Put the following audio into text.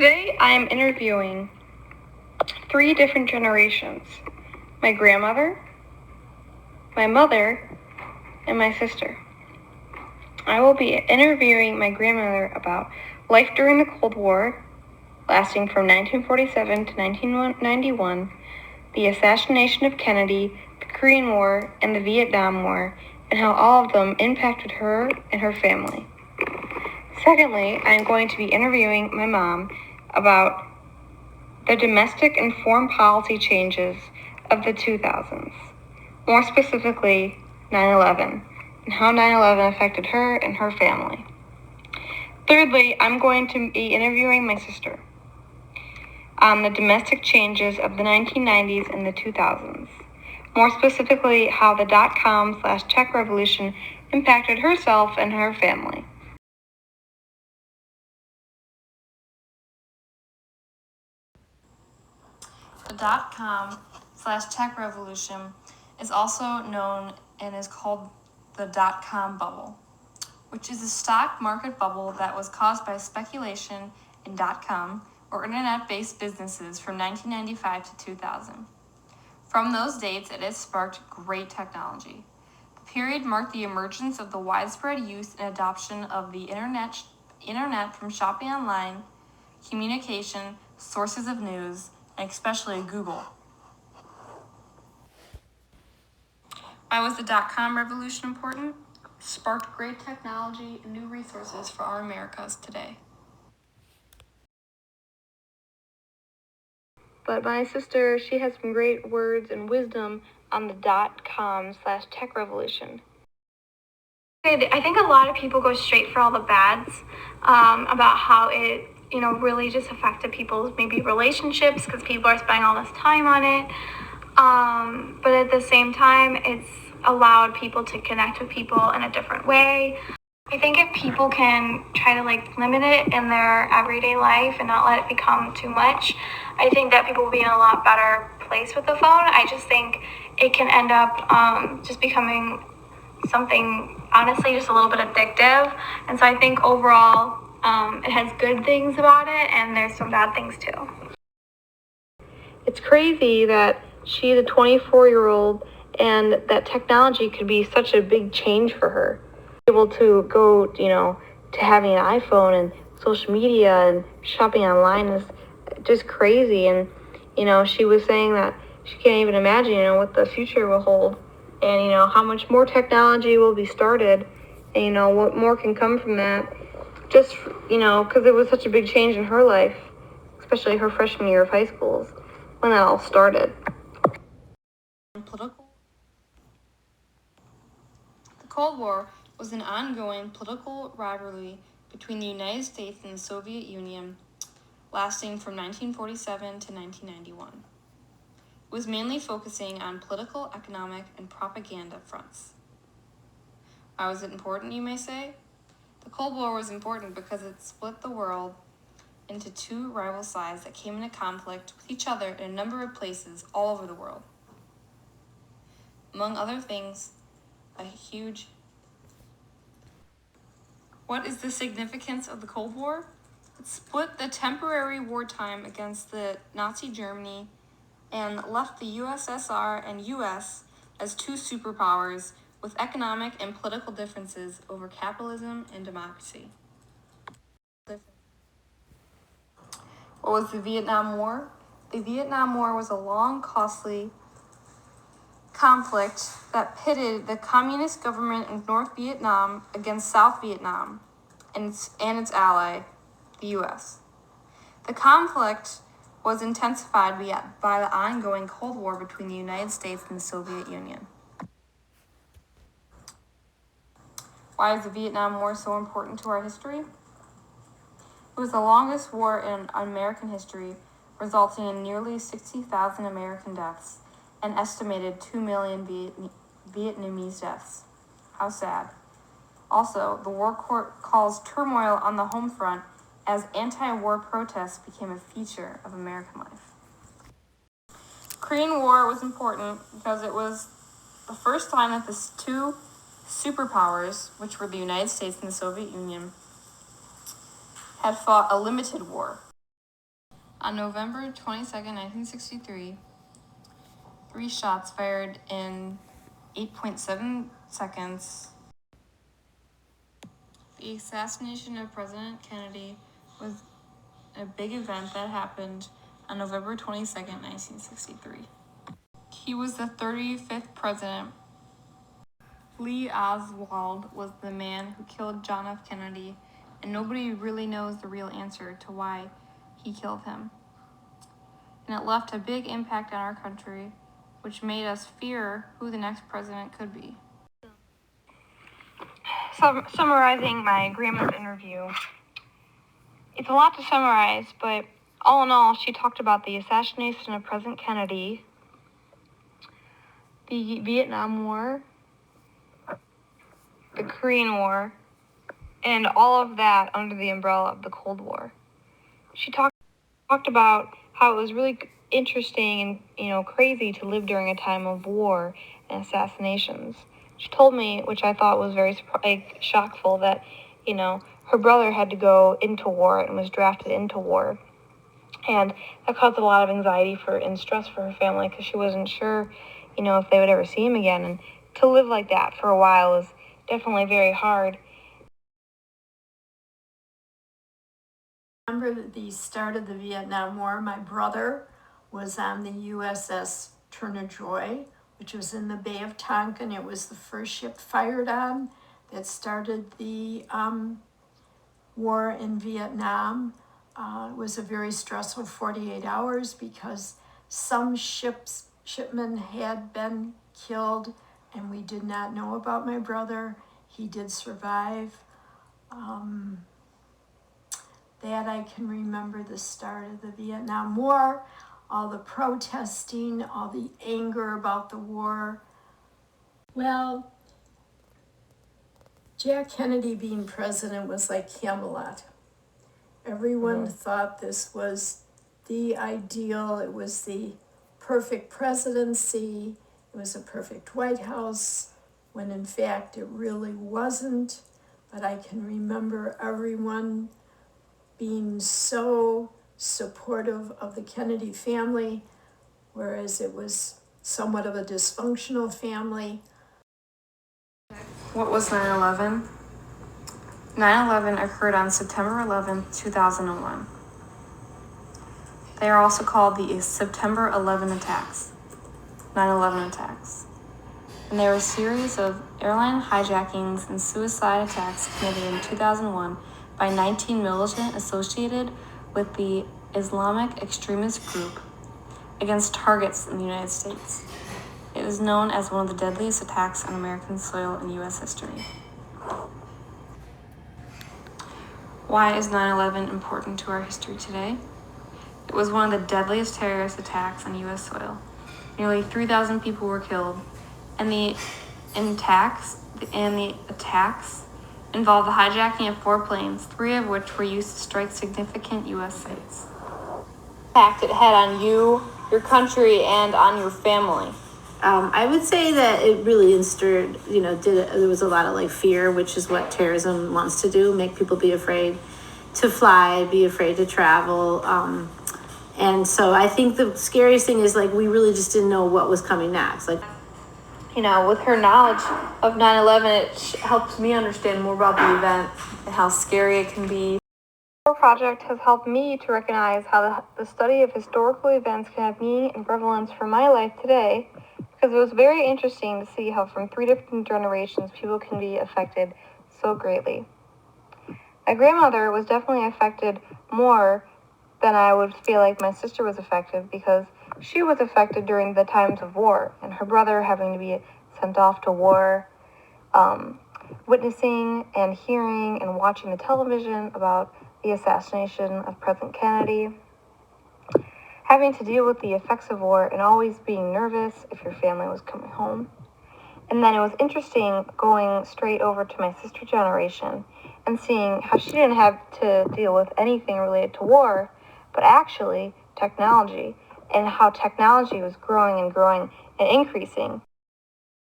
Today I am interviewing 3 different generations: my grandmother, my mother, and my sister. I will be interviewing my grandmother about life during the Cold War, lasting from 1947 to 1991, the assassination of Kennedy, the Korean War, and the Vietnam War, and how all of them impacted her and her family. Secondly, I am going to be interviewing my mom about the domestic and foreign policy changes of the 2000s, more specifically 9/11, and how 9/11 affected her and her family. Thirdly, I'm going to be interviewing my sister on the domestic changes of the 1990s and the 2000s, more specifically how the .com/tech revolution impacted herself and her family. The .com/tech revolution is also known and is called the .com bubble, which is a stock market bubble that was caused by speculation in .com or internet-based businesses from 1995 to 2000. From those dates, it has sparked great technology. The period marked the emergence of the widespread use and adoption of the internet from shopping online, communication, sources of news, and especially Google. Why was the .com revolution important? It sparked great technology and new resources for our Americas today. But my sister, she has some great words and wisdom on the .com/tech revolution. I think a lot of people go straight for all the bads about how it, really just affected people's maybe relationships because people are spending all this time on it. But at the same time, it's allowed people to connect with people in a different way. I think if people can try to limit it in their everyday life and not let it become too much, I think that people will be in a lot better place with the phone. I just think it can end up just becoming something, honestly, just a little bit addictive. And so I think overall, it has good things about it, and there's some bad things too. It's crazy that she's a 24-year-old and that technology could be such a big change for her. Able to go, to having an iPhone and social media and shopping online is just crazy. And, she was saying that she can't even imagine, what the future will hold. And, how much more technology will be started and, what more can come from that. Just, because it was such a big change in her life, especially her freshman year of high school when that all started. The Cold War was an ongoing political rivalry between the United States and the Soviet Union, lasting from 1947 to 1991. It was mainly focusing on political, economic, and propaganda fronts. Why was it important, you may say? The Cold War was important because it split the world into 2 rival sides that came into conflict with each other in a number of places all over the world. Among other things, What is the significance of the Cold War? It split the temporary wartime against the Nazi Germany and left the USSR and US as 2 superpowers with economic and political differences over capitalism and democracy. What was the Vietnam War? The Vietnam War was a long, costly conflict that pitted the communist government of North Vietnam against South Vietnam and its ally, the US. The conflict was intensified by the ongoing Cold War between the United States and the Soviet Union. Why is the Vietnam War so important to our history? It was the longest war in American history, resulting in nearly 60,000 American deaths and estimated 2 million Vietnamese deaths. How sad. Also, the war caused turmoil on the home front as anti-war protests became a feature of American life. The Korean War was important because it was the first time that the 2 superpowers, which were the United States and the Soviet Union, had fought a limited war. On November 22nd, 1963, 3 shots fired in 8.7 seconds. The assassination of President Kennedy was a big event that happened on November 22nd, 1963. He was the 35th president. Lee Oswald was the man who killed John F. Kennedy, and nobody really knows the real answer to why he killed him. And it left a big impact on our country, which made us fear who the next president could be. Summarizing my grandma's interview. It's a lot to summarize, but all in all, she talked about the assassination of President Kennedy, the Vietnam War, the Korean War, and all of that under the umbrella of the Cold War. She talked about how it was really interesting and crazy to live during a time of war and assassinations. She told me, which I thought was very shockful, that her brother had to go into war and was drafted into war, and that caused a lot of anxiety and stress for her family because she wasn't sure if they would ever see him again. And to live like that for a while is definitely very hard. Remember the start of the Vietnam War, my brother was on the USS Turner Joy, which was in the Bay of Tonkin. It was the first ship fired on that started the war in Vietnam. It was a very stressful 48 hours because some shipmen had been killed and we did not know about my brother. He did survive. That I can remember the start of the Vietnam War, all the protesting, all the anger about the war. Well, Jack Kennedy being president was like Camelot. Everyone thought this was the ideal. It was the perfect presidency. It was a perfect White House, when in fact it really wasn't. But I can remember everyone being so supportive of the Kennedy family, whereas it was somewhat of a dysfunctional family. What was 9/11? 9/11 occurred on September 11, 2001. They are also called the September 11 attacks, 9/11 attacks. And they were a series of airline hijackings and suicide attacks committed in 2001 by 19 militant associated with the Islamic extremist group against targets in the United States. It is known as one of the deadliest attacks on American soil in U.S. history. Why is 9/11 important to our history today? It was one of the deadliest terrorist attacks on U.S. soil. Nearly 3,000 people were killed, and the attacks involved the hijacking of 4 planes, 3 of which were used to strike significant U.S. sites. Impact it had on you, your country, and on your family. I would say that it really instilled, there was a lot of fear, which is what terrorism wants to do, make people be afraid to fly, be afraid to travel. And so I think the scariest thing is we really just didn't know what was coming next. With her knowledge of 9/11, it helps me understand more about the event and how scary it can be. Our project has helped me to recognize how the study of historical events can have meaning and prevalence for my life today, because it was very interesting to see how from 3 different generations people can be affected so greatly. My grandmother was definitely affected more than I would feel like my sister was affected, because she was affected during the times of war, and her brother having to be sent off to war, witnessing and hearing and watching the television about the assassination of President Kennedy, having to deal with the effects of war and always being nervous if your family was coming home. And then it was interesting going straight over to my sister's generation and seeing how she didn't have to deal with anything related to war, but actually technology, and how technology was growing and increasing.